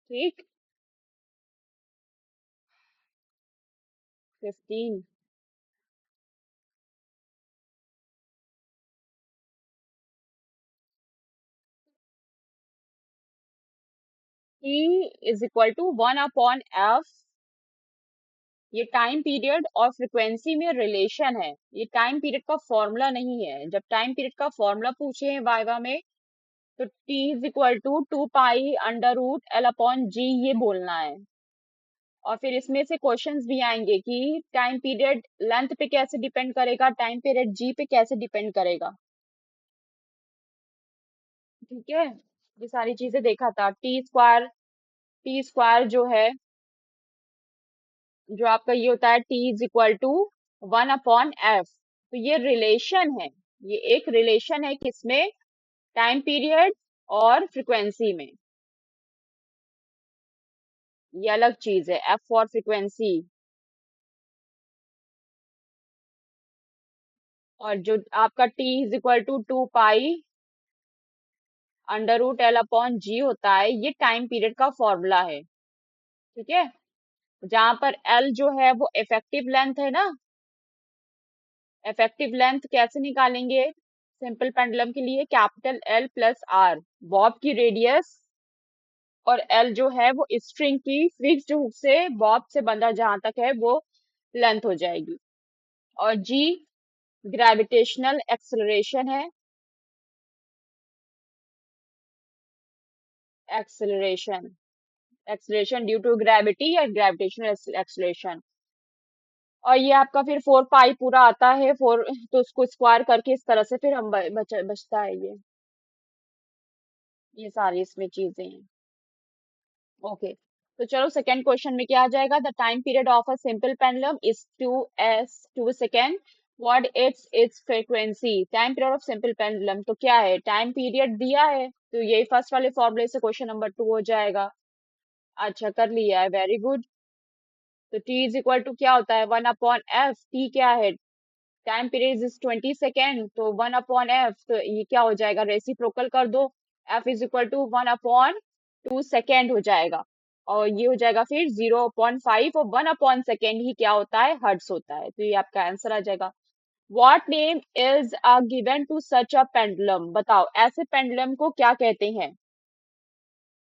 ठीक। 15। T is equal to 1/f। ये time period और फ्रिक्वेंसी में रिलेशन है, ये टाइम पीरियड का फॉर्मूला नहीं है। जब टाइम पीरियड का फॉर्मूला पूछे हैं वाइवा में, तो T is equal to 2 pi under root L upon G, ये बोलना है। और फिर इसमें से क्वेश्चंस भी आएंगे कि टाइम पीरियड लेंथ पे कैसे डिपेंड करेगा, टाइम पीरियड जी पे कैसे डिपेंड करेगा। ठीक है, ये सारी चीजें देखा था। टी स्क्वायर जो है, जो आपका ये होता है T is equal to 1/f। तो ये रिलेशन है, ये एक रिलेशन है किसमें, टाइम पीरियड और फ्रीक्वेंसी में। ये अलग चीज है, एफ फॉर फ्रीक्वेंसी। और जो आपका T is equal to 2 pi under root L upon G होता है, ये टाइम पीरियड का फॉर्मूला है। ठीक है, जहां पर एल जो है वो इफेक्टिव लेंथ है ना। इफेक्टिव लेंथ कैसे निकालेंगे, सिंपल पेंडुलम के लिए capital L plus R, bob की रेडियस, और एल जो है वो स्ट्रिंग की फिक्स्ड हुक से बॉब से बंधा जहां तक है वो लेंथ हो जाएगी। और जी ग्रेविटेशनल एक्सेलरेशन है, acceleration, acceleration due to gravity या ग्रेविटेशनल एक्सेलरेशन। और ये आपका फिर 4 पाई पूरा आता है, फोर, तो उसको स्क्वायर करके इस तरह से फिर हम बचता है ये सारी इसमें चीजें हैं। ओके, तो चलो सेकंड क्वेश्चन में क्या आ जाएगा। The time period of a simple pendulum is 2s 2 second. What it's frequency. Time period of simple pendulum तो क्या है, टाइम पीरियड दिया है, तो यही फर्स्ट वाले फॉर्मूले से क्वेश्चन नंबर 2 हो जाएगा। अच्छा, कर लिया है, वेरी गुड। तो टी इज इक्वल टू क्या होता है, 1/f। टी क्या है, टाइम पीरियड इज 20 सेकेंड, तो 1/f, तो ये क्या हो जाएगा, रेसिप्रोकल कर दो, f is equal to 1/2 second हो जाएगा। और ये हो जाएगा फिर 0.5, और 1/सेकेंड ही क्या होता है, हर्ट्स होता है। तो ये आपका आंसर आ जाएगा। What name is given to such a pendulum. बताओ ऐसे पेंडुलम को क्या कहते हैं।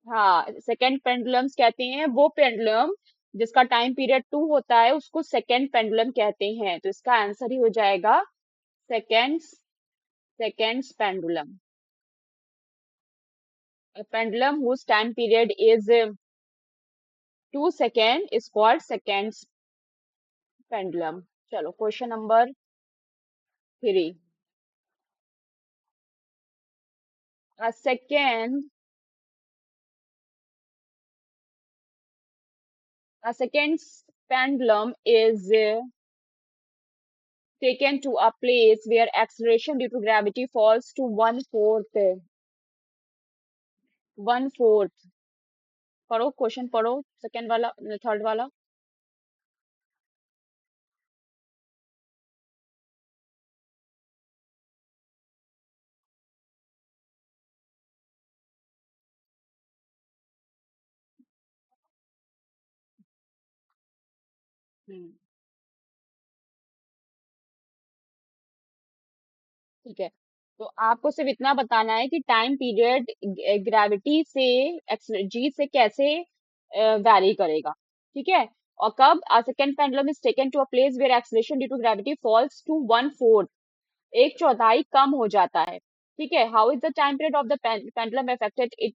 हाँ, सेकेंड पेंडुलम्स कहते हैं वो पेंडुलम जिसका टाइम पीरियड 2 होता है, उसको सेकेंड पेंडुलम कहते हैं। तो इसका आंसर ही हो जाएगा seconds, seconds pendulum. A pendulum whose time period is 2 seconds is called seconds pendulum. चलो question number 3। A second's pendulum is taken to a place where acceleration due to gravity falls to 1/4। 1/4 पढ़ो, question पढ़ो, second वाला, third वाला। हम्म, ठीक है, तो आपको सिर्फ इतना बताना है कि टाइम पीरियड ग्रेविटी से जी से कैसे वैरी करेगा। ठीक है, और कब a second pendulum is taken to a place where acceleration due to gravity falls to 1/4, 1/4 कम हो जाता है। ठीक है, how is the time period of the pendulum affected it,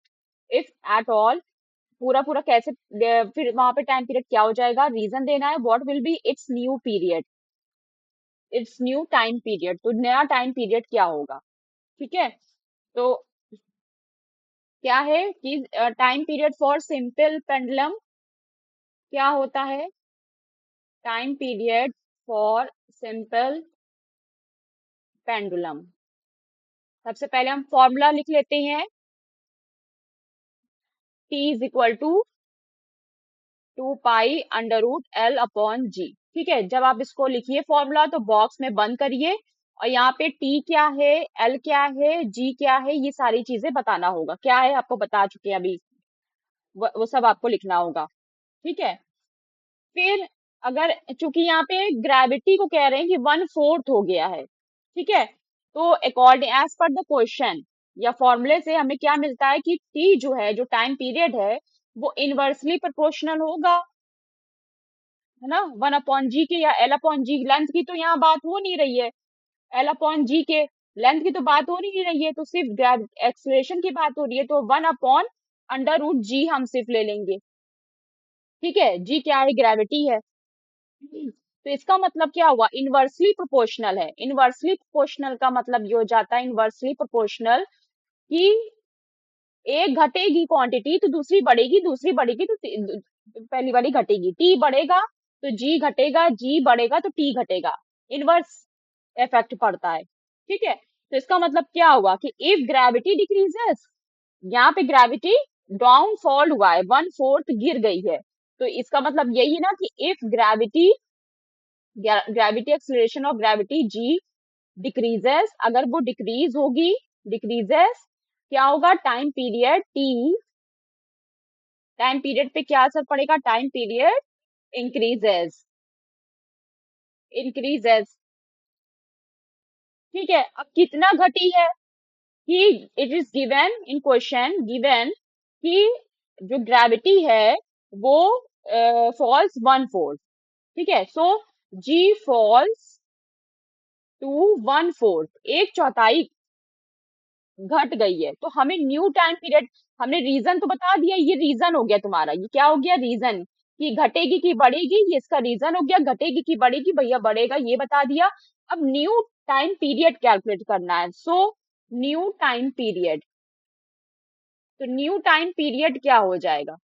if at all. पूरा पूरा कैसे, फिर वहां पे टाइम पीरियड क्या हो जाएगा, रीजन देना है, what will be it's new period, it's new time period, तो नया टाइम पीरियड क्या होगा। ठीक है, तो क्या है कि time period for simple pendulum क्या होता है, time period for simple pendulum. सबसे पहले हम फॉर्मूला लिख लेते हैं, T is equal to 2 pi under root L upon G. ठीक है, जब आप इसको लिखिए फॉर्मूला, तो बॉक्स में बंद करिए, और यहाँ पे टी क्या है, एल क्या है, जी क्या है, ये सारी चीजें बताना होगा। क्या है आपको बता चुके हैं अभी। वो सब आपको लिखना होगा। ठीक है। फिर अगर, चूंकि यहाँ पे ग्रेविटी को कह रहे हैं कि 1/4 हो गया है, ठीक है, तो अकॉर्डिंग एज पर द क्वेश्चन या फॉर्मूले से हमें क्या मिलता है कि टी जो है, जो टाइम पीरियड है, वो इनवर्सली प्रोपोर्शनल होगा, है ना, 1/g के या L/g। लेंथ की तो यहाँ बात हो नहीं रही है, L/g के लेंथ की तो बात हो नहीं रही है, तो सिर्फ एक्सलेशन की बात हो रही है, तो 1/√g हम सिर्फ ले लेंगे। ठीक है, जी क्या है, ग्रेविटी है। तो इसका मतलब क्या हुआ, इनवर्सली प्रोपोर्शनल है। इनवर्सली प्रोपोर्शनल का मतलब ये हो जाता है, इनवर्सली प्रोपोर्शनल कि एक घटेगी क्वांटिटी तो दूसरी बढ़ेगी, दूसरी बढ़ेगी तो पहली वाली घटेगी। टी बढ़ेगा तो जी घटेगा, जी बढ़ेगा तो टी घटेगा। इनवर्स इफेक्ट पड़ता है। ठीक है, तो इसका मतलब क्या हुआ कि इफ ग्रेविटी डिक्रीजेस, यहाँ पे ग्रेविटी डाउनफॉल हुआ है, 1/4 गिर गई है, तो इसका मतलब यही है ना कि if gravity, gravity acceleration of gravity g decreases, अगर वो डिक्रीज होगी, डिक्रीजेस, क्या होगा, time period T, time period पे क्या असर पड़ेगा, टाइम पीरियड इंक्रीजेस, इंक्रीजेस। ठीक है, अब कितना घटी है कि it is given in question, given कि जो ग्रेविटी है वो फॉल्स 1/4। ठीक है, सो जी फॉल्स टू 1/4, एक चौथाई घट गई है, तो हमें न्यू टाइम पीरियड, हमने रीजन तो बता दिया, ये रीजन हो गया तुम्हारा, ये क्या हो गया, रीजन, कि घटेगी कि बढ़ेगी, ये इसका रीजन हो गया, घटेगी कि बढ़ेगी, भैया बढ़ेगा ये बता दिया। अब न्यू टाइम पीरियड कैलकुलेट करना है, सो न्यू टाइम पीरियड, तो न्यू टाइम पीरियड क्या हो जाएगा,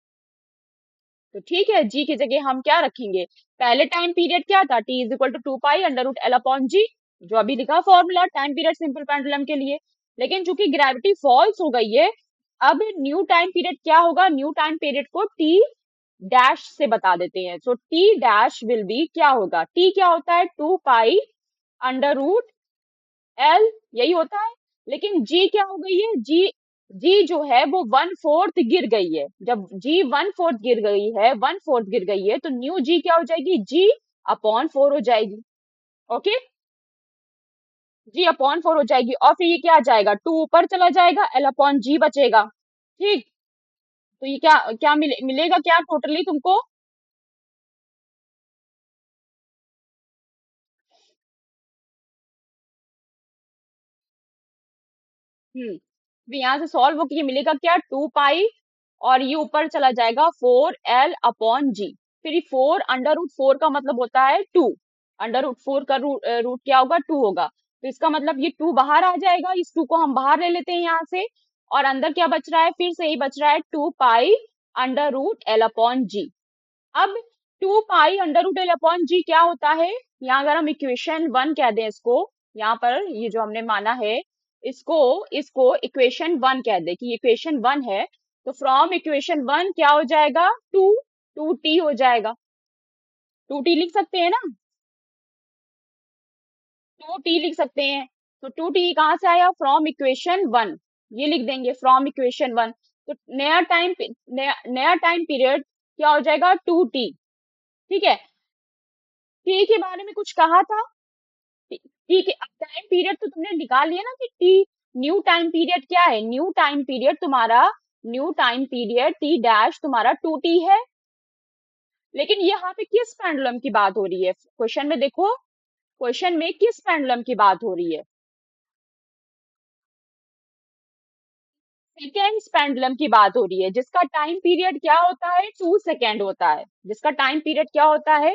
तो ठीक है, जी की जगह हम क्या रखेंगे, पहले टाइम पीरियड क्या था, T is equal to 2π√L/g, जो अभी लिखा formula time period simple pendulum के लिए। लेकिन चूंकि ग्रेविटी फॉल्स हो गई है, अब न्यू टाइम पीरियड क्या होगा, न्यू टाइम पीरियड को टी डैश से बता देते हैं, so T dash will be, क्या होगा, टी क्या होता है, 2π√L, यही होता है। लेकिन जी क्या हो गई है, जी, जी जो है वो 1/4 गिर गई है, जब जी 1/4 गिर गई है, 1/4 गिर गई है, तो न्यू जी क्या हो जाएगी, G/4 हो जाएगी। ओके, G/4 हो जाएगी, और फिर ये क्या आ जाएगा, 2 ऊपर चला जाएगा, L/g बचेगा। ठीक, तो ये क्या क्या मिलेगा क्या टोटली तुमको, तो यहाँ से सॉल्व होके ये मिलेगा क्या, 2π, और ये ऊपर चला जाएगा 4L/g। फिर ये 4 √4 का मतलब होता है 2, √4 का रूट क्या होगा, 2 होगा, तो इसका मतलब ये 2 बाहर आ जाएगा, इस 2 को हम बाहर ले लेते हैं यहाँ से, और अंदर क्या बच रहा है, फिर से ही बच रहा है 2π√L/g। अब 2π√L/g क्या होता है, यहाँ अगर हम इक्वेशन 1 कह दें इसको, यहाँ पर ये जो हमने माना है, इसको इसको इक्वेशन 1 कह दे कि इक्वेशन 1 है, तो फ्रॉम इक्वेशन 1 क्या हो जाएगा, टू, 2t हो जाएगा, 2t लिख सकते हैं ना, 2t लिख सकते हैं, तो 2t कहाँ से आया, फ्रॉम इक्वेशन 1, ये लिख देंगे फ्रॉम इक्वेशन 1, तो नया टाइम पीरियड क्या हो जाएगा, 2t। ठीक है, टी के बारे में कुछ कहा था, टी के टाइम पीरियड तो तुमने निकाल लिया ना कि टी, न्यू टाइम पीरियड क्या है, न्यू टाइम पीरियड तुम्हारा, new time period T dash तुम्हारा 2t है। लेकिन यहाँ पे किस पेंडुलम की बात हो रही है, क्वेश्चन में देखो, क्वेश्चन में किस पेंडुलम की बात हो रही है, सेकेंड पेंडुलम की बात हो रही है, जिसका टाइम पीरियड क्या होता है, 2 सेकेंड होता है, जिसका टाइम पीरियड क्या होता है,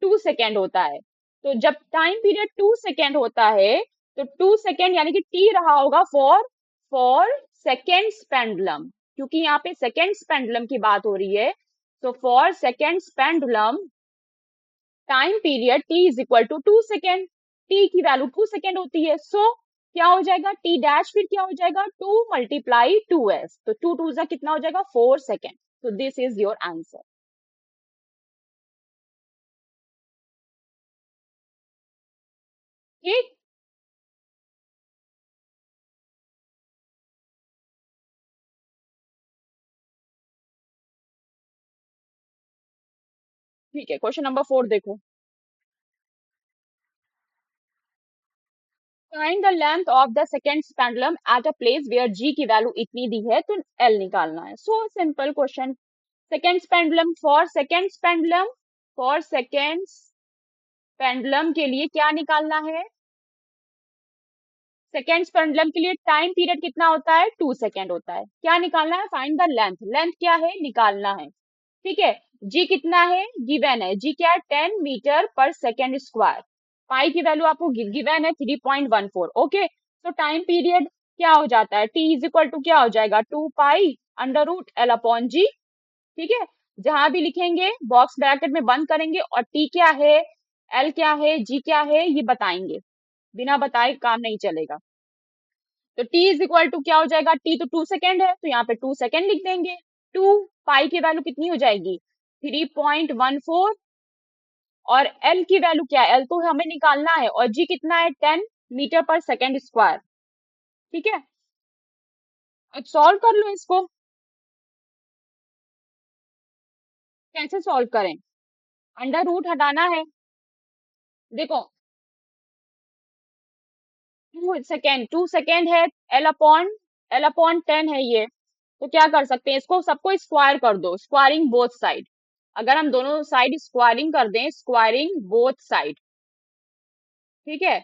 2 सेकेंड होता है। तो जब टाइम पीरियड 2 सेकेंड होता है, तो 2 सेकेंड यानी कि टी रहा होगा फॉर सेकेंड पेंडुलम, क्योंकि यहाँ पे सेकेंड पेंडुलम की बात हो रही है, तो for second pendulum time period T is equal to 2 second, T की वैल्यू 2 सेकेंड होती है, सो क्या हो जाएगा, टी डैश फिर क्या हो जाएगा, 2 × 2s, तो 2 2 कितना हो जाएगा, 4 सेकेंड, तो दिस इज योर आंसर। ठीक, ठीक है, क्वेश्चन नंबर 4 देखो। Find the length of the second pendulum at a place where G की वैल्यू इतनी दी है तो एल निकालना है। So simple question. Second pendulum, for second pendulum के लिए क्या निकालना है? सेकेंड पेंडुलम के लिए टाइम पीरियड कितना होता है? 2 सेकेंड होता है। क्या निकालना है? Find the length. लेंथ क्या है? निकालना है। ठीक है। जी कितना है? गिवन है। जी क्या है? 10 मीटर पर सेकेंड स्क्वायर। पाई की वैल्यू आपको गिवन है 3.14। ओके, तो टाइम पीरियड क्या हो जाता है? टी इज इक्वल टू क्या हो जाएगा? 2 पाई √L/G। ठीक है। जहां भी लिखेंगे बॉक्स ब्रैकेट में बंद करेंगे और टी क्या है, एल क्या है, जी क्या है, ये बताएंगे। बिना बताए काम नहीं चलेगा। तो t इज इक्वल टू क्या हो जाएगा? t तो 2 सेकेंड है, तो यहाँ पे 2 सेकेंड लिख देंगे। 2 पाई की वैल्यू कितनी हो जाएगी? 3.14। और l की वैल्यू क्या है? l तो हमें निकालना है, और g कितना है? 10 मीटर पर सेकेंड स्क्वायर। ठीक है। अब सॉल्व कर लो इसको। कैसे सॉल्व करें? अंडर रूट हटाना है। देखो, 2 सेकेंड है। L/10 है ये। तो क्या कर सकते हैं? इसको सबको स्क्वायर कर दो, स्क्वायरिंग बोथ साइड। अगर हम दोनों साइड स्क्वायरिंग कर दें, स्क्वायरिंग बोथ साइड, ठीक है,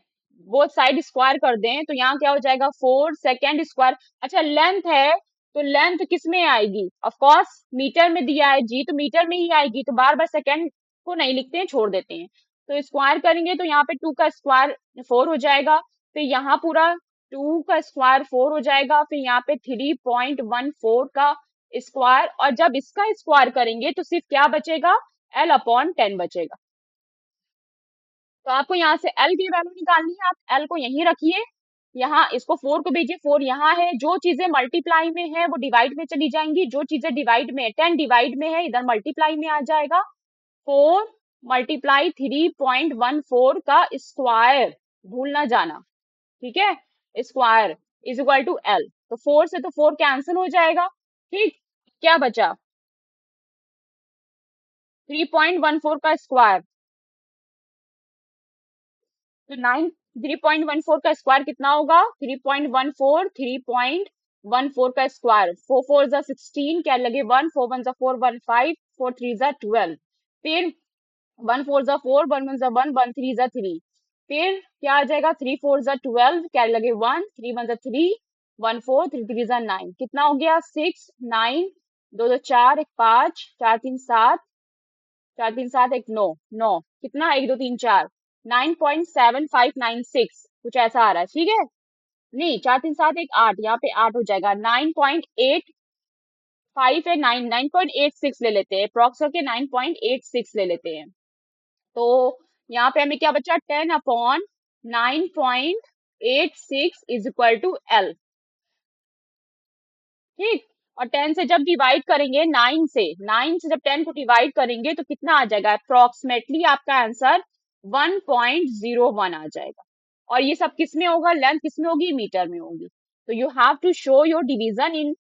बोथ साइड स्क्वायर कर दें, तो यहाँ क्या हो जाएगा? 4 सेकेंड स्क्वायर। अच्छा, लेंथ है, तो लेंथ किस में आएगी? ऑफ कोर्स मीटर में दिया है जी, तो मीटर में ही आएगी। तो बार बार सेकेंड को नहीं लिखते हैं, छोड़ देते हैं। तो स्क्वायर करेंगे तो यहाँ पे 2 का स्क्वायर 4 हो जाएगा। फिर यहाँ पूरा 2 का स्क्वायर 4 हो जाएगा। फिर यहाँ पे 3.14 का स्क्वायर, और जब इसका स्क्वायर करेंगे तो सिर्फ क्या बचेगा? L/10 बचेगा। तो आपको यहाँ से एल की वैल्यू निकालनी है। आप एल को यहीं रखिए, यहाँ इसको 4 को भेजिए। 4 यहाँ है। जो चीजें मल्टीप्लाई में है वो डिवाइड में चली जाएंगी। जो चीजें डिवाइड में है, 10 डिवाइड में है, इधर मल्टीप्लाई में आ जाएगा। 4 × 3.14 का स्क्वायर, भूल ना जाना। ठीक है। Square is equal to L. तो 4 से तो 4 कैंसिल हो जाएगा। ठीक। क्या बचा? 3.14 का स्क्वायर। तो 3.14 का स्क्वायर कितना होगा? 3.14, 3.14 का स्क्वायर। 4 4 16, क्या लगे? 1, 4 1 4 1 5, 4 3 12। फिर 1 4 4, 1 1 1, 1 3 3। फिर क्या आ जाएगा? 3 4 12, क्या लगे? 1, 3 1 3, 1 4, 3 3 9। कितना हो गया? 6 9, 2 2 4, 1 5, 4 3 7, 4 3 7, 1 9। 9 कितना? 1 2 3 4, 9.7596 कुछ ऐसा आ रहा है। ठीक है। नहीं, 4 3 7 1 8, यहाँ पे 8 हो जाएगा। 9.85 है। 9.86 ले लेते हैं, अप्रॉक्स करके 9.86 ले लेते हैं। तो यहाँ पे हमें क्या बचा? 10/9.86 इज इक्वल टू एल। ठीक। और 10 से जब डिवाइड करेंगे, 9 से जब 10 को डिवाइड करेंगे तो कितना आ जाएगा? अप्रोक्सीमेटली आपका आंसर 1.01 आ जाएगा। और ये सब किस में होगा? लेंथ किस में होगी? मीटर में होगी। तो you have to show your division in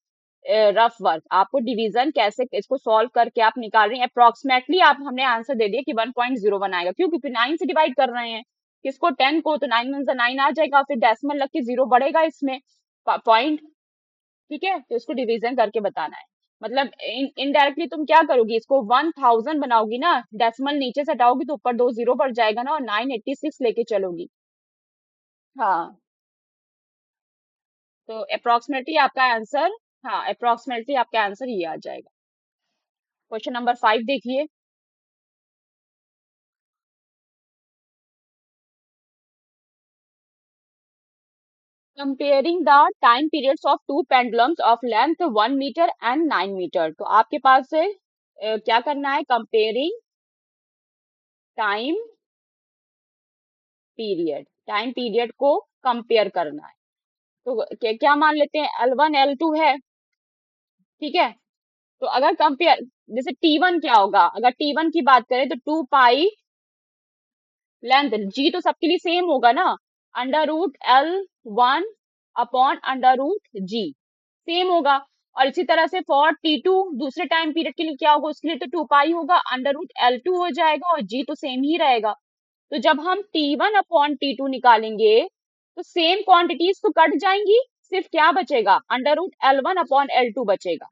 rough work. आपको डिवीजन कैसे इसको सॉल्व करके आप निकाल रहे हैं। अप्रोक्सीमेटली आप हमने आंसर दे दिया कि 1.01 आएगा। क्यों? क्योंकि 9 से डिवाइड कर रहे हैं किसको? 10 को। तो 9 1 9 आ जाएगा। फिर डेसिमल लग के 0 बढ़ेगा इसमें, पॉइंट। ठीक है। तो इसको डिवीजन करके बताना है। मतलब इनडायरेक्टली तुम क्या करोगी? इसको 1000 बनाओगी ना, डेसिमल नीचे से हटाओगी तो ऊपर 2 0 बढ़ जाएगा ना, और 986 लेके चलोगी। हाँ। तो अप्रोक्सीमेटली आपका आंसर, हाँ, अप्रोक्सीमेटली आपका आंसर ये आ जाएगा। क्वेश्चन नंबर 5 देखिए। Comparing the time periods of two pendulums of length 1 metre and 9 metre. तो आपके पास से क्या करना है? Comparing time period, time period को कंपेयर करना है। तो क्या मान लेते हैं? L1 L2 है। ठीक है। तो अगर कंपेयर, जैसे T1 क्या होगा? अगर T1 की बात करें तो 2 पाई लेंथ, जी तो सबके लिए सेम होगा ना, √L1/√G सेम होगा। और इसी तरह से फॉर T2 दूसरे टाइम पीरियड के लिए क्या होगा, उसके लिए तो 2 पाई होगा, √L2 हो जाएगा और G तो सेम ही रहेगा। तो जब हम T1 अपॉन T2 निकालेंगे तो सेम क्वांटिटीज तो कट जाएंगी, सिर्फ क्या बचेगा, √L1 अपॉन L2 बचेगा,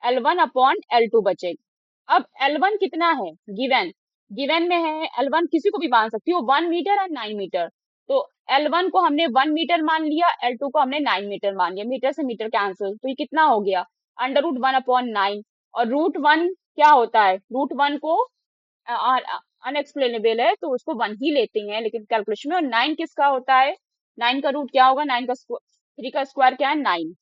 L1 अपॉन L2 बचेगा। अब L1 कितना है, गिवन गिवन में है, L1 किसी को भी मान सकती हो, 1 मीटर और 9 मीटर। तो L1 को हमने 1 मीटर मान लिया, L2 को हमने 9 मीटर मान लिया, मीटर से मीटर कैंसिल, तो ये कितना हो गया, √1/9। और √1 क्या होता है, √1 को अनएक्सप्लेनेबल है तो उसको 1 ही लेते हैं लेकिन कैलकुलेशन में। और 9 किसका होता है, 9 का रूट क्या होगा, 9 का 3 का स्क्वायर क्या है, 9।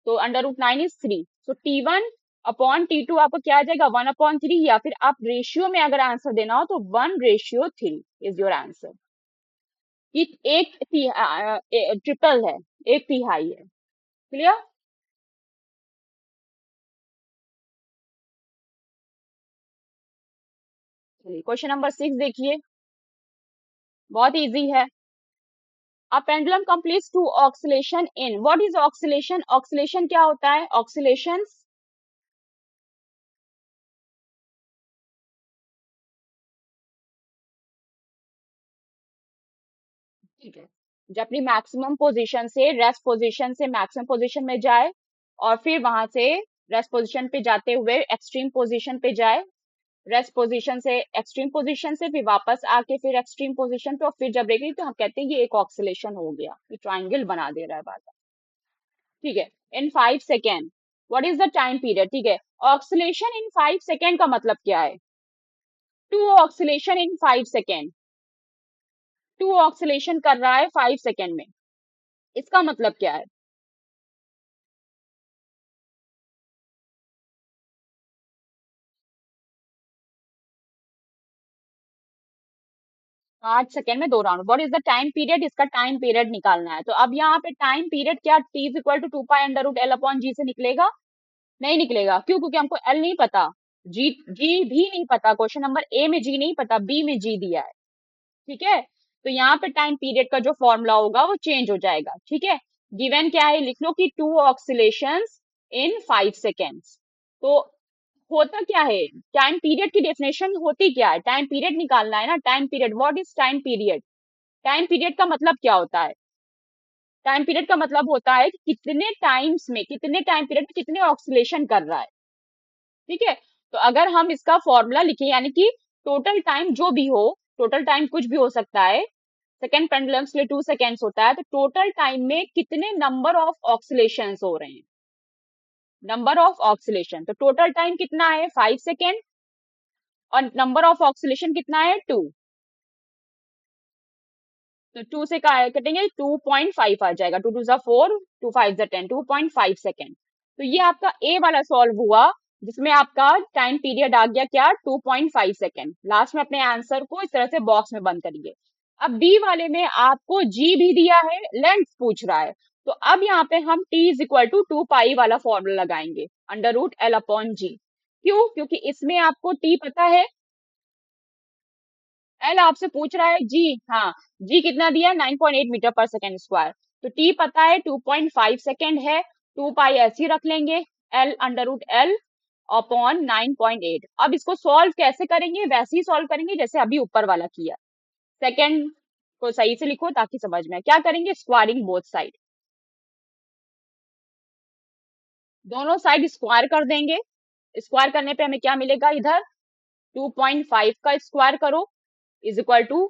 तो √9 is 3। So T1 upon T2 आपको क्या आ जाएगा, 1/3, या फिर आप रेशियो में अगर आंसर देना हो तो 1:3 इज योर आंसर। ये एक ट्रिपल है, एक तिहाई है। क्लियर। चलिए क्वेश्चन नंबर 6 देखिए, बहुत इजी है। A pendulum completes two oscillation in, what is oscillation, oscillation क्या होता है, oscillations, ठीक है, जब अपनी मैक्सिमम पोजीशन से रेस्ट पोजीशन से मैक्सिमम पोजीशन में जाए और फिर वहां से रेस्ट पोजीशन पे जाते हुए एक्सट्रीम पोजीशन पे जाए, रेस्ट पोजीशन से एक्सट्रीम पोजीशन से फिर वापस आके फिर एक्सट्रीम पोजीशन पे और फिर जब ब्रेक, तो हम कहते हैं ये एक ऑक्सीलेशन हो गया, ये ट्राइंगल बना दे रहा है बार बार। ठीक है, इन 5 second what is the time period, ठीक है, ऑक्सीलेशन इन 5 सेकेंड का मतलब क्या है, two oscillation in 5 second, two oscillation कर रहा है 5 सेकेंड में, इसका मतलब क्या है, 5 सेकेंड में 2 round, what is the time period, इसका टाइम पीरियड निकालना है। तो अब यहाँ पे टाइम पीरियड क्या, T is equal to 2 pi √L/G से निकलेगा, नहीं निकलेगा, क्यों, क्योंकि हमको L नहीं पता, जी भी नहीं पता, क्वेश्चन नंबर ए में जी नहीं पता, बी में जी दिया है। ठीक है, तो यहाँ पे टाइम पीरियड का जो फॉर्मूला होगा वो चेंज हो जाएगा। ठीक है, गिवन क्या है, लिख लो कि 2 ऑक्सीलेशंस इन 5 सेकेंड्स। तो होता क्या है, टाइम पीरियड की डेफिनेशन होती क्या है, टाइम पीरियड निकालना है ना, time period, what is time period, time period का मतलब क्या होता है, टाइम पीरियड का मतलब होता है कि कितने टाइम्स में, कितने टाइम पीरियड में कितने ऑक्सीलेशन कर रहा है। ठीक है, तो अगर हम इसका फॉर्मूला लिखें, यानी कि टोटल टाइम जो भी हो, टोटल टाइम कुछ भी हो सकता है, सेकेंड पेंडुलम्स के लिए 2 सेकेंड्स होता है, तो टोटल टाइम में कितने नंबर ऑफ ऑक्सीलेशंस हो रहे हैं, नंबर ऑफ ऑक्सीलेशन, तो टोटल टाइम कितना है 5 सेकेंड और नंबर ऑफ ऑक्सीलेशन कितना है 2, तो 2 से कटेंगे 2.5 आ जाएगा, 2 2 4, 2 5 10, 2.5 सेकेंड। तो ये आपका ए वाला सॉल्व हुआ, जिसमें आपका टाइम पीरियड आ गया क्या, 2.5 सेकेंड। लास्ट में अपने आंसर को इस तरह से बॉक्स में बंद करिए। अब बी वाले में आपको जी भी दिया है, लेंथ पूछ रहा है, तो अब यहाँ पे हम टी इज इक्वल टू 2 पाई वाला फॉर्मूला लगाएंगे, √L/G। क्यों, क्योंकि इसमें आपको टी पता है, एल आपसे पूछ रहा है जी, हाँ, जी कितना दिया है, 9.8 मीटर पर सेकेंड स्क्वायर, तो टी पता है 2.5 सेकेंड है, 2 पाई ऐसे ही रख लेंगे, एल √L अपॉन 9.8। अब इसको सॉल्व कैसे करेंगे, वैसे ही सॉल्व करेंगे जैसे अभी ऊपर वाला किया। सेकेंड को सही से लिखो ताकि समझ में आए। क्या करेंगे, स्क्वायरिंग बोथ साइड, दोनों साइड स्क्वायर कर देंगे। स्क्वायर करने पे हमें क्या मिलेगा, इधर 2.5 का स्क्वायर करो is equal to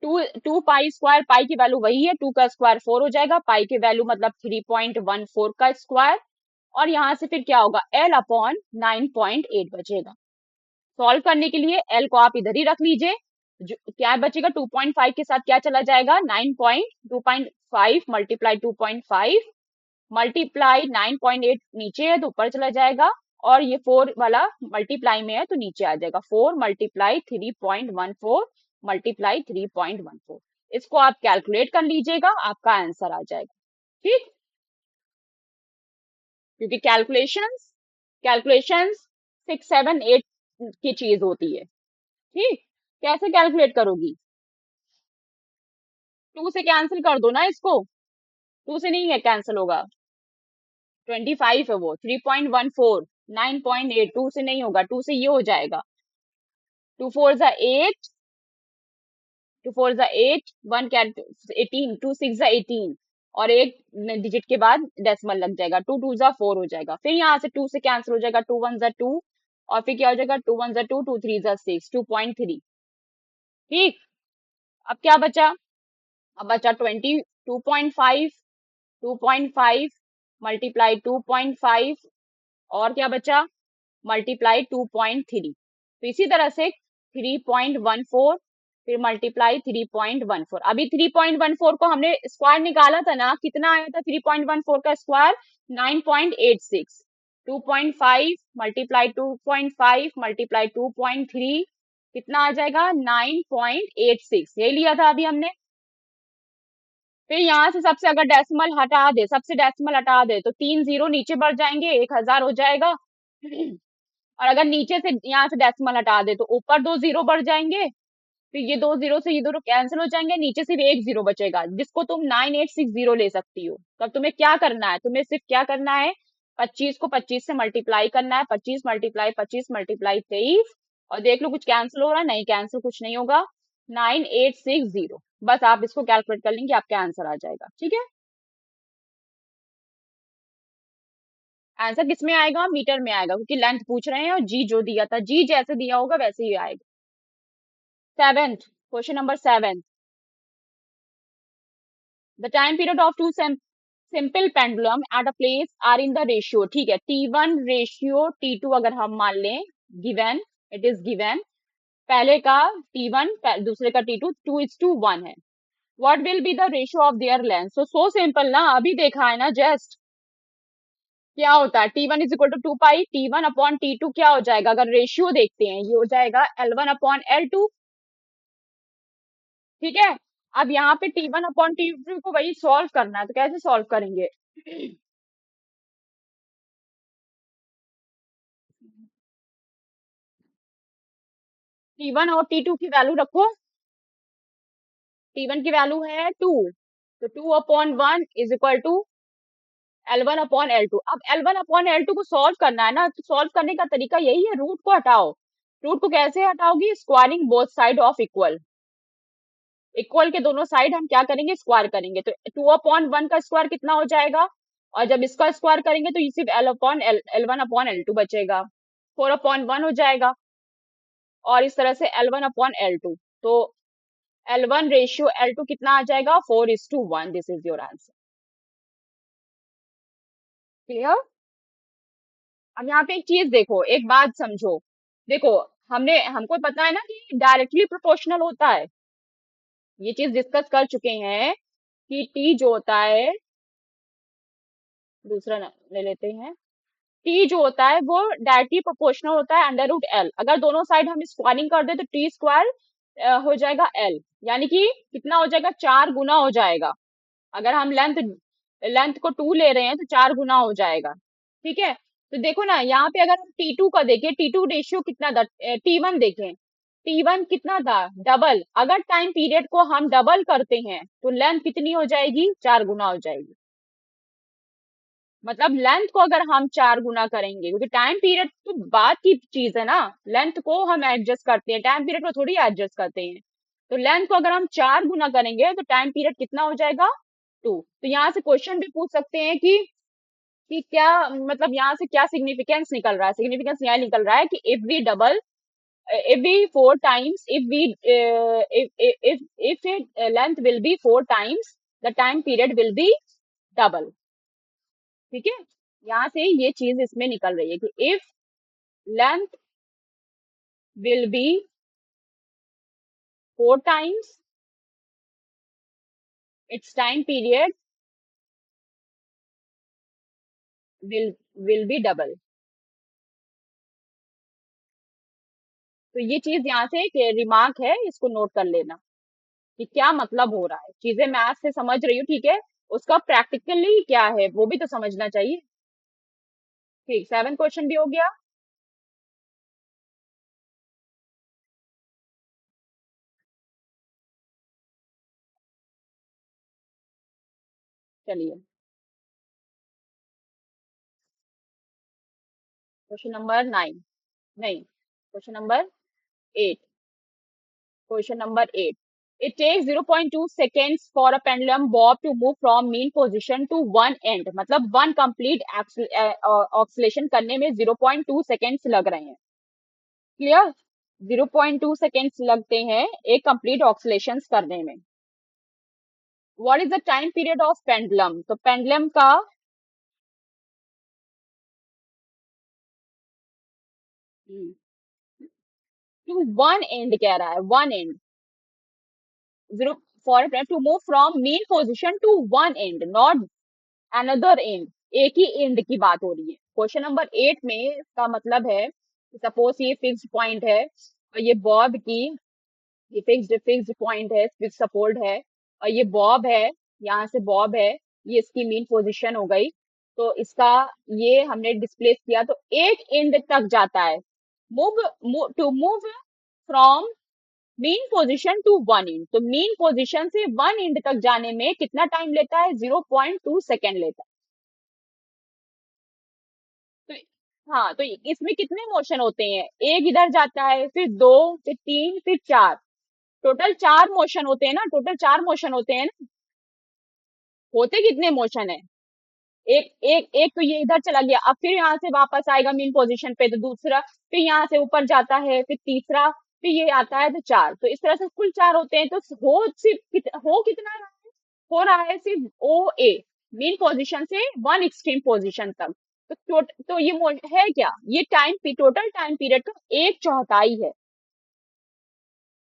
to, 2 pi square, pi की वैल्यू वही है, 2 का स्क्वायर 4 हो जाएगा, पाई की वैल्यू मतलब 3.14 का स्क्वायर, और यहाँ से फिर क्या होगा, एल अपॉन 9.8 बचेगा। सॉल्व करने के लिए एल को आप इधर ही रख लीजिए, क्या बचेगा, 2.5 के साथ क्या चला जाएगा, 9.2.5 मल्टीप्लाई 2.5 मल्टीप्लाई 9.8 नीचे है तो ऊपर चला जाएगा, और ये 4 वाला मल्टीप्लाई में है तो नीचे आ जाएगा, 4 मल्टीप्लाई 3.14 मल्टीप्लाई 3.14। इसको आप कैलकुलेट कर लीजिएगा, आपका आंसर आ जाएगा। ठीक, क्योंकि कैलकुलेशंस कैलकुलेशंस 6 7 8 की चीज होती है। ठीक, कैसे कैलकुलेट करोगी, 2 से कैंसिल कर दो ना इसको, 2 से नहीं है कैंसिल होगा, 25 है वो, 3.14, 9.8, 2 से नहीं होगा, 2 से ये हो जाएगा, 2 4 8, 2 4 8, 18, 2 6 18, और एक डिजिट के बाद डेसिमल लग जाएगा, 2 2 4 हो जाएगा, फिर यहाँ से 2 से कैंसिल हो जाएगा, 2 1 2, और फिर क्या हो जाएगा, 2 1 2, 2 3 6, 2.3। ठीक, अब क्या बचा, अब बचा 2.5, 2.5 मल्टीप्लाई 2.5, और क्या बचा, मल्टीप्लाई 2.3, तो इसी तरह से 3.14, फिर मल्टीप्लाई 3.14। अभी 3.14 को हमने स्क्वायर निकाला था ना, कितना आया था 3.14 का स्क्वायर, 9.86, 2.5 मल्टीप्लाई 2.5 मल्टीप्लाई 2.3, कितना आ जाएगा, 9.86, यही लिया था अभी हमने। फिर यहाँ से सबसे अगर डेसिमल हटा दे, सबसे डेसिमल हटा दे, तो 3 0 नीचे बढ़ जाएंगे, 1,000 हो जाएगा। और अगर नीचे से यहाँ से डेसिमल हटा दे तो ऊपर 2 0 बढ़ जाएंगे, फिर ये 2 0 से ये दोनों कैंसिल हो जाएंगे, नीचे सिर्फ 1 0 बचेगा, जिसको तुम 9,860 ले सकती हो। तब तुम्हें क्या करना है, तुम्हें सिर्फ क्या करना है, 25 को 25 से मल्टीप्लाई करना है, 25 मल्टीप्लाई 25 मल्टीप्लाई 23, और देख लो कुछ कैंसिल हो रहा है, नहीं कैंसिल कुछ नहीं होगा, 9,860, बस आप इसको कैलकुलेट कर लेंगे, आपका आंसर आ जाएगा। ठीक है, आंसर किस में आएगा, मीटर में आएगा, क्योंकि लेंथ पूछ रहे हैं, और जी जो दिया था, जी जैसे दिया होगा वैसे ही आएगा। Seventh, question number 7, the time period of two simple pendulum at a place are in the ratio, ठीक है, T1 रेशियो T2 अगर हम मान लें, गिवन, इट इज गिवन, पहले का T1, दूसरे का T2, 2:1 है, what will be the ratio of their length, so simple ना, अभी देखा है ना जस्ट, क्या होता है, T1 = 2 पाई, T1/T2 क्या हो जाएगा, अगर रेशियो देखते हैं, ये हो जाएगा L1/L2। ठीक है, अब यहाँ पे T1/T2 को वही सॉल्व करना है, तो कैसे सॉल्व करेंगे, T1 और T2 की वैल्यू रखो, T1 की वैल्यू है 2, तो 2/1 = L1/L2। अब L1/L2 को सॉल्व करना है ना, तो सॉल्व करने का तरीका यही है, रूट को हटाओ, रूट को कैसे हटाओगी, squaring both side of equal, equal के दोनों साइड हम क्या करेंगे, स्क्वायर करेंगे, तो 2/1 का स्क्वायर कितना हो जाएगा, और जब इसका स्क्वायर करेंगे तो ये सिर्फ L1/L2 बचेगा, 4/1 हो जाएगा, और इस तरह से L1/L2, तो L1 रेशियो L2 कितना आ जाएगा, 4:1, this is your answer. Clear, अब यहाँ पे एक चीज देखो, एक बात समझो, देखो, हमको पता है ना कि डायरेक्टली प्रोपोर्शनल होता है, ये चीज डिस्कस कर चुके हैं कि टी जो होता है, दूसरा ले लेते हैं, टी जो होता है वो डायरेक्टली प्रोपोर्शनल होता है √L, अगर दोनों साइड हम स्क्वायरिंग कर दे तो T² हो जाएगा L, यानी कि कितना हो जाएगा, 4 गुना हो जाएगा, अगर हम लेंथ लेंथ को 2 ले रहे हैं तो 4 गुना हो जाएगा। ठीक है, तो देखो ना, यहाँ पे अगर हम T2 का देखें, T2 रेशियो कितना था, T1 देखें, T1 कितना था, डबल, अगर टाइम पीरियड को हम डबल करते हैं तो लेंथ कितनी हो जाएगी, 4 गुना हो जाएगी, मतलब लेंथ को अगर हम 4 गुना करेंगे, क्योंकि टाइम पीरियड तो बात की चीज है ना, लेंथ को हम एडजस्ट करते हैं, टाइम पीरियड को थोड़ी एडजस्ट करते हैं, तो लेंथ को अगर हम 4 गुना करेंगे तो टाइम पीरियड कितना हो जाएगा, 2। तो यहाँ से क्वेश्चन भी पूछ सकते हैं कि क्या, मतलब यहाँ से क्या सिग्निफिकेंस निकल रहा है, सिग्निफिकेंस यह निकल रहा है कि if we double, if we 4 times, if length will be 4 times, the time period will be double। ठीक है, यहाँ से ये चीज इसमें निकल रही है कि if length will be 4 times, its time period will be double। तो ये चीज यहाँ से एक रिमार्क है, इसको नोट कर लेना कि क्या मतलब हो रहा है, चीजें मैथ से समझ रही हो, ठीक है, उसका प्रैक्टिकली क्या है वो भी तो समझना चाहिए। ठीक, 7 क्वेश्चन भी हो गया। चलिए, क्वेश्चन नंबर 9, नहीं, question number 8, question number 8. It takes 0.2 seconds for a pendulum bob to move from mean position to one end. मतलब one complete oscillation करने में 0.2 seconds लग रहे हैं. क्लियर? 0.2 seconds लगते हैं एक complete oscillations करने में. What is the time period of pendulum? तो pendulum का to one end कह रहा है, one end. Zero for to move from mean position to one end, not another end. एक ही एंड की बात हो रही है. क्वेश्चन नंबर 8 में इसका मतलब है, सपोज ये फिक्स्ड पॉइंट है और ये बॉब की, ये फिक्स्ड पॉइंट है, फिक्स सपोर्ट है और ये बॉब है, यहाँ से बॉब है, ये इसकी मीन पोजीशन हो गई. तो इसका ये हमने डिस्प्लेस किया तो एक एंड तक जाता है. To move from mean position to one end, तो मीन पोजीशन से वन एंड तक जाने में कितना टाइम लेता है? 0.2 सेकेंड लेता है. तो हाँ, तो इसमें कितने मोशन होते हैं? एक इधर जाता है, फिर दो, फिर तीन, फिर चार. टोटल चार मोशन होते हैं ना, टोटल चार मोशन होते हैं ना. होते कितने मोशन है? एक एक एक तो ये इधर चला गया, अब फिर यहाँ से वापस आएगा मीन पोजीशन पे, तो दूसरा, फिर यहाँ से ऊपर जाता है, फिर तीसरा, फिर ये आता है, तो चार. तो इस तरह से कुल चार होते हैं. तो हो सिर्फ हो कितना रहा है? हो रहा है सिर्फ ओ ए, मीन पोजीशन से वन एक्सट्रीम पोजीशन तक. तो ये है क्या? ये टोटल टाइम पीरियड का एक चौथाई है.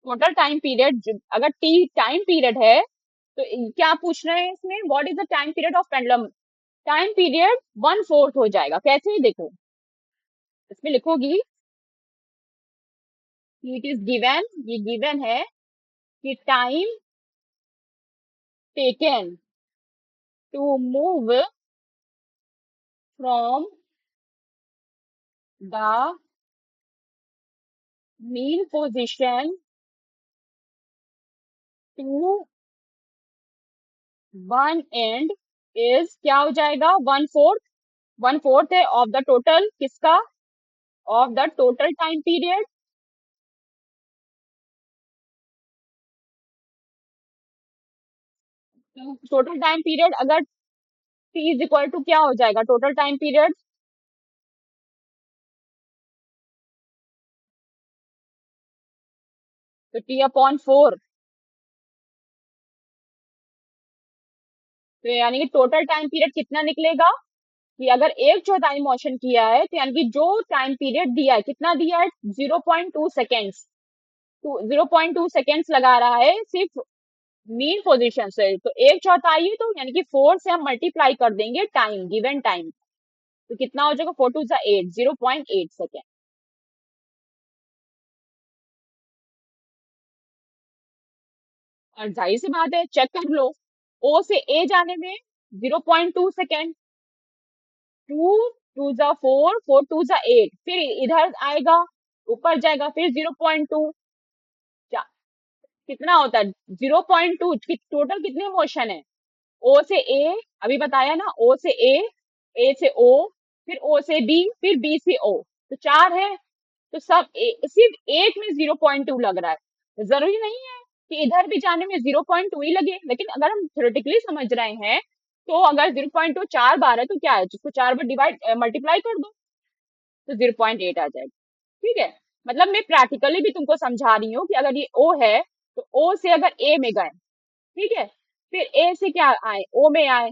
टोटल टाइम पीरियड अगर टी टाइम पीरियड है तो क्या पूछ रहे हैं इसमें? What is the time period of pendulum? Time period one fourth हो जाएगा. कैसे? देखो, इसमें लिखोगी कि इट इज गिवन, ये गिवन है कि time taken to move from the mean position to one end is क्या हो जाएगा? One fourth. वन फोर्थ है ऑफ द टोटल, किसका? Of the total time period. Total time period अगर t is equal to क्या हो जाएगा? Total time period तो t अपॉन फोर. तो यानी कि टोटल टाइम पीरियड कितना निकलेगा? कि अगर एक चौथाई मोशन किया है तो यानी कि जो टाइम पीरियड दिया है, कितना दिया है? 0.2 सेकेंड्स. तो 0.2 सेकेंड्स लगा रहा है सिर्फ मीन पोजीशन से. तो एक चौथाई है, तो यानी कि फोर से हम मल्टीप्लाई कर देंगे टाइम, गिवन टाइम. तो कितना हो जाएगा? 4 टू 8, 0.8 सेकेंड. और जाहिर सी बात है, चेक कर लो, ओ से ए जाने में 0.2 सेकेंड. टू टू जा फोर, फोर टू जा एट, फिर इधर आएगा, ऊपर जाएगा, फिर 0.2. कितना होता है? 0.2. टोटल कितने मोशन है? ओ से ए, अभी बताया ना, ओ से ए से ओ, फिर ओ से बी, फिर बी से ओ. तो चार है. तो सिर्फ एक में 0.2 लग रहा है. जरूरी नहीं है कि इधर भी जाने में 0.2 ही लगे, लेकिन अगर हम थ्योरेटिकली समझ रहे हैं तो अगर 0.2 चार बार है तो क्या है, जिसको चार बार डिवाइड मल्टीप्लाई कर दो तो 0.8 आ जाएगा. ठीक है? मतलब मैं प्रैक्टिकली भी तुमको समझा रही हूँ कि अगर ये ओ है तो ओ से अगर ए में गए, ठीक है, फिर ए से क्या आए? ओ में आए,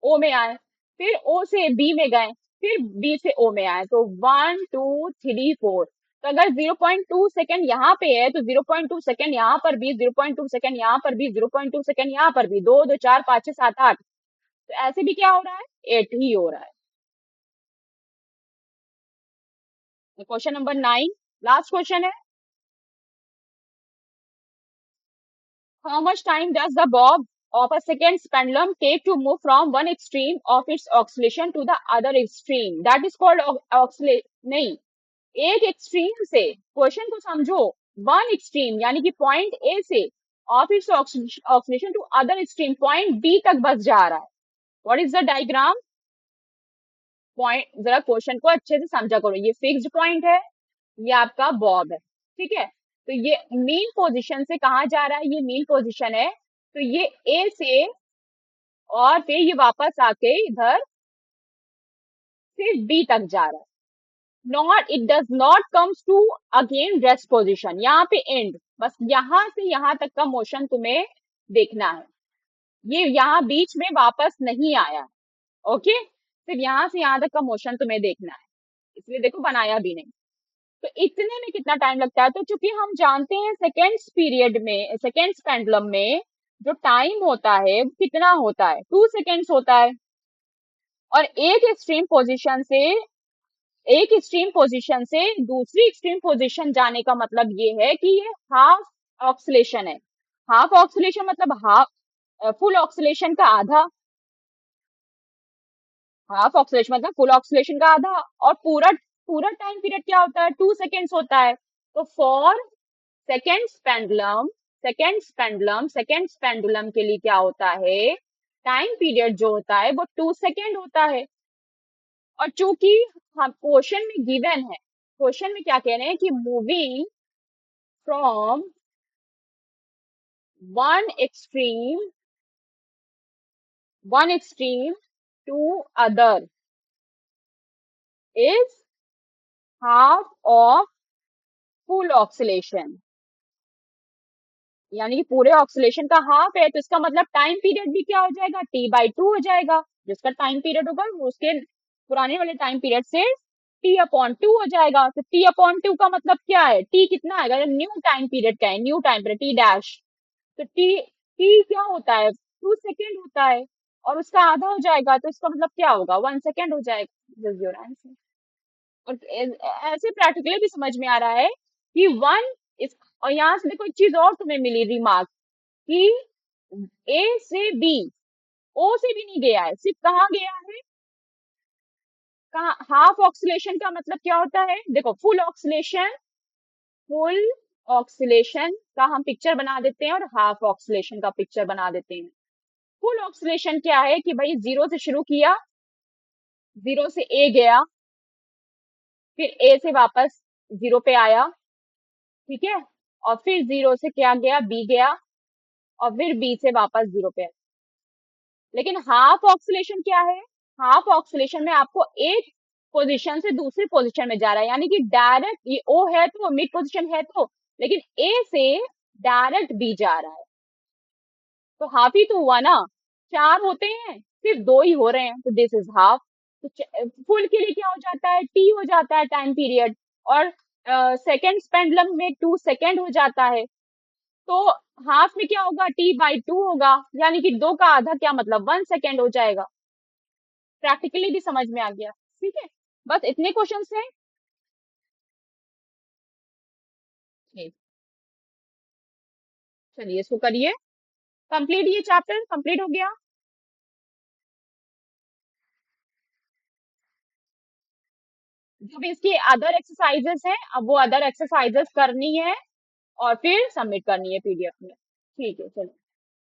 ओ में आए, फिर ओ से बी में गए, फिर बी से ओ में आए, तो वन टू थ्री फोर. तो अगर 0.2 सेकेंड यहाँ पे है तो 0.2 सेकेंड यहाँ पर भी, 0.2 सेकेंड यहाँ पर भी, 0.2 सेकेंड यहाँ पर भी, दो दो चार पाँच छह सात आठ. तो ऐसे भी क्या हो रहा है? एट ही हो रहा है. क्वेश्चन नंबर 9, लास्ट क्वेश्चन है. How much time does the bob of a second's pendulum take to move from one extreme of its oscillation to the other extreme? That is called oscillation. नहीं, एक extreme से, question को समझो, one extreme यानी कि point A से of its oscillation to other extreme point B तक बस जा रहा है. What is the diagram? Point, जरा क्वेश्चन को अच्छे से समझा करो। ये फिक्स्ड पॉइंट है, ये आपका बॉब है, ठीक है। तो ये मीन पोजीशन से कहाँ जा रहा है, ये मीन पोजीशन है, तो ये ए से और फिर ये वापस आके इधर फिर बी तक जा रहा है। Not, it does not comes to again rest position, यहाँ पे एंड, बस यहाँ से यहाँ तक का मोशन तुम्हें देखना है। ये यहाँ बीच में वापस नहीं आया, ओके, सिर्फ यहाँ से यहाँ तक का मोशन तुम्हें देखना है, इसलिए देखो बनाया भी नहीं। तो इतने में कितना टाइम लगता है, तो चूंकि हम जानते हैं सेकेंड्स पीरियड में, सेकेंड्स पेंडुलम में जो टाइम होता है वो कितना होता है, 2 सेकेंड्स होता है। और एक एक्सट्रीम पोजीशन से दूसरी एक्सट्रीम पोजीशन जाने का मतलब ये है कि ये हाफ ऑक्सीलेशन है। हाफ ऑक्सीलेशन मतलब हाफ, फुल ऑक्सीलेशन का आधा, हाफ ऑक्सीलेशन मतलब फुल ऑक्सीलेशन का आधा। और पूरा पूरा टाइम पीरियड क्या होता है, 2 सेकेंड्स होता है। तो फॉर सेकेंड्स पेंडुलम के लिए क्या होता है, टाइम पीरियड जो होता है वो 2 सेकेंड होता है। और चूंकि हम क्वेश्चन में गिवन है, क्वेश्चन में क्या कह रहे हैं कि moving from one extreme to other is half of full oscillation, यानी कि पूरे ऑक्सीलेशन का हाफ है, तो इसका मतलब टाइम पीरियड भी क्या हो जाएगा, t/2 हो जाएगा। जिसका टाइम पीरियड होगा वो उसके पुराने वाले टाइम पीरियड से t/2 हो जाएगा। तो t/2 का मतलब क्या है, t कितना आएगा, न्यू टाइम पीरियड का है, new time period t dash. तो t क्या होता है, 2 सेकेंड होता है, और उसका आधा हो जाएगा, तो इसका मतलब क्या होगा, 1 सेकेंड हो जाएगा। This is your answer. और ऐसे प्रैक्टिकली भी समझ में आ रहा है कि वन इस, और यहाँ से देखो एक चीज और तुम्हें मिली रिमार्क कि ए से बी, ओ से भी नहीं गया है, सिर्फ कहाँ गया है, कहाँ, हाफ ऑक्सीलेशन का मतलब क्या होता है, देखो फुल ऑक्सीलेशन का हम पिक्चर बना देते हैं और हाफ ऑक्सीलेशन का पिक्चर बना देते हैं। फुल ऑक्सीलेशन क्या है कि भाई जीरो से शुरू किया, जीरो से ए गया, फिर ए से वापस जीरो पे आया, ठीक है, और फिर जीरो से क्या गया, बी गया, और फिर बी से वापस जीरो पे आया। लेकिन हाफ ऑक्सीलेशन क्या है, हाफ ऑक्सीलेशन में आपको एक पोजीशन से दूसरी पोजीशन में जा रहा है, यानी कि डायरेक्ट, ये ओ है तो मिड पोजीशन है तो, लेकिन ए से डायरेक्ट बी जा रहा है, तो हाफ ही तो हुआ ना, चार होते हैं सिर्फ दो ही हो रहे हैं, तो दिस इज हाफ। तो फुल के लिए क्या हो जाता है, टी हो जाता है टाइम पीरियड, और सेकेंड पेंडुलम में 2 सेकेंड हो जाता है। तो हाफ में क्या होगा, t/2 होगा, यानी कि दो का आधा क्या मतलब 1 सेकेंड हो जाएगा। प्रैक्टिकली भी समझ में आ गया, ठीक है। बस इतने क्वेश्चन हैं। ठीक, चलिए इसको करिए कंप्लीट, ये चैप्टर कंप्लीट हो गया। जो भी इसकी अदर एक्सरसाइजेस हैं, अब वो अदर एक्सरसाइजेस करनी है और फिर सबमिट करनी है पीडीएफ में, ठीक है चलिए।